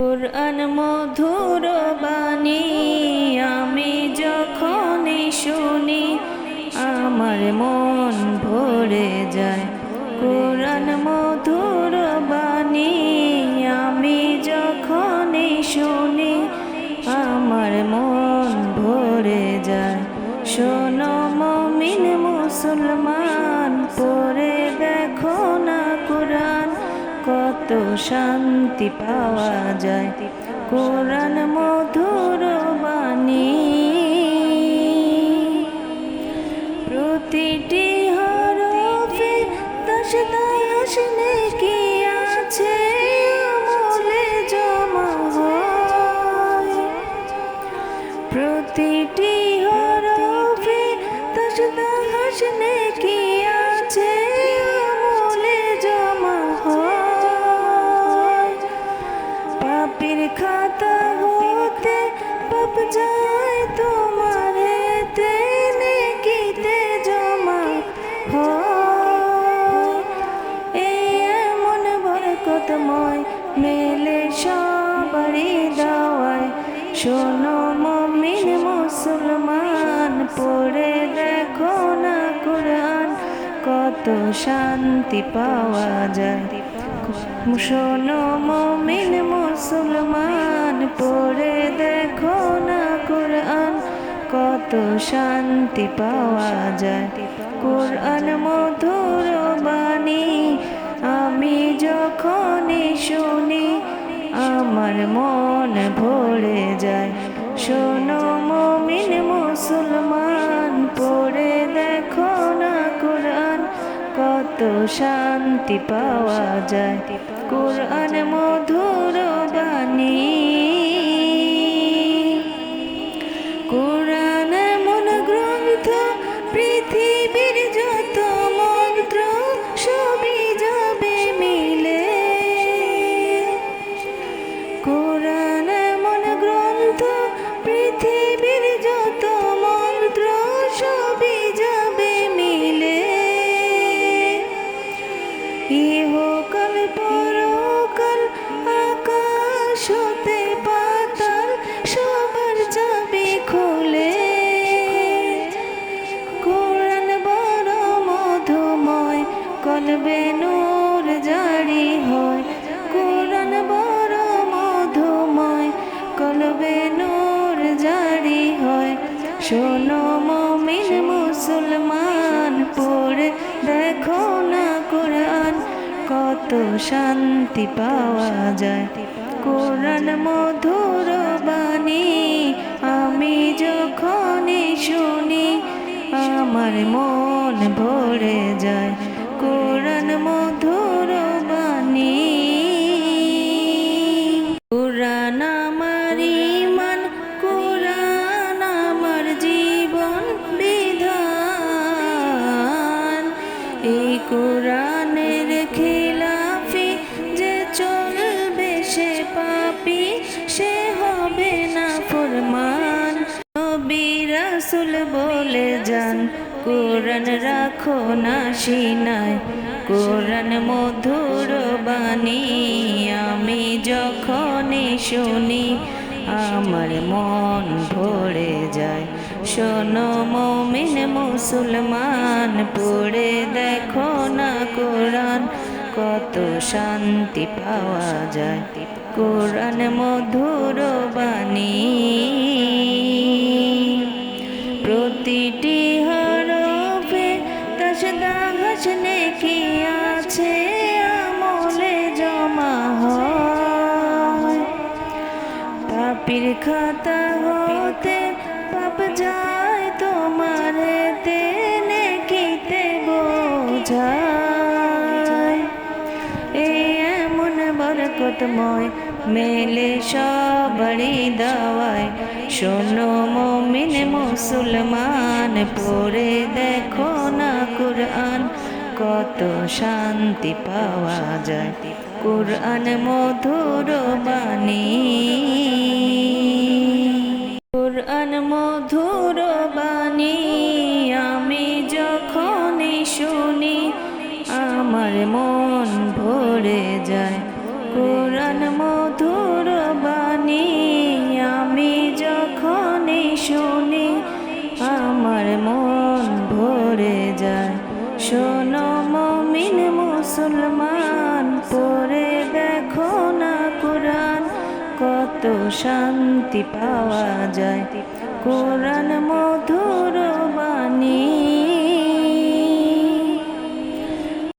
কুরআন মধুর বাণী আমি যখনই শুনি আমার মন ভরে যায়। কুরআন মধুর বাণী আমি যখনই শুনি আমার মন ভরে যায়। শোনো মুমিন মুসলমান, পড়ে দেখো না কুরআন, কত শান্তি পাওয়া যায়। কুরআন মধুর বাণী প্রতিটি হরফে 10 নেকি আছে আমলে জমা হয়। প্রতিটি হরফে 10 নেকি আছে আমলে জমা হয়। পাপের খাতা হতে পাপ যায় তোমার হেতে নেকিতে জমা হয়। এই এমন বরকতময় মেলে সবারই দাওয়ায়। শোনো মুমিন মুসলমান, পড়ে দেখো না কুরআন, কত শান্তি পাওয়া যায়। শোনো মুমিন মুসলমান, পড়ে দেখো না কুরআন, কত শান্তি পাওয়া যায়। কুরআন মধুর বাণী আমি যখনই শুনি আমার মন ভরে যায়। শোনো মুমিন মুসলমান, পড়ে দেখো না কুরআন, কত শান্তি পাওয়া যায়। কুরআন মধুর বাণী। কুরআন এমন গ্রন্থ, পৃথিবীর যত মন্ত্র সবই যাবে মিলে। কুরআন এমন গ্রন্থ, পৃথিবীর যত মন্ত্র সবই যাবে মিলে। ইহকাল পরকাল আকাশ হতে পাতাল সবার যাবে খুলে। কুরআন বড় মধুময়, কলবে নূর জারি হয়। কুরআন বড় মধুময়, কলবে নূর জারি হয়। শোনো মুমিন মুসলমান, পড়ে দেখো না কুরআন, কত শান্তি পাওয়া যায়। কুরআন মধুর বাণী আমি যখনই শুনি আমার মন ভরে যায়। কুরআন মধুর বাণী। কুরআন আমার ঈমান, কুরআন আমার জীবন বিধান। এই কুরআনের খিলাফি যে চলবে সে পাপী, সে হবে না ফরমান। নবী রাসূল বলে যান, কুরআন রাখো না সিনায়। কুরআন মধুর বাণী আমি যখনই শুনি আমার মন ভরে যায়। শোনো মুমিন মুসলমান, পড়ে দেখো না কুরআন, কত শান্তি পাওয়া যায়। কুরআন মধুর বাণী প্রতিটি হরফে 10 নেকি আছে আমলে জমা হয়। পাপের খাতা হতে পাপ যায় তোমার হেতে নেকিতে বোঝায়। এই এমন বরকতময় মেলে সবারই দাওয়ায়। শোনো মুমিন মুসলমান, পড়ে দেখো না কুরআন, কত শান্তি পাওয়া যায়। কুরআন মধুর বাণী। কুরআন মধুর বাণী আমি যখনই শুনি আমার মন ভরে যায়। কুরআন মধুর আমার মন ভরে যায়। শোনো মুমিন মুসলমান, পড়ে দেখো না কুরআন, কত শান্তি পাওয়া যায়। কুরআন মধু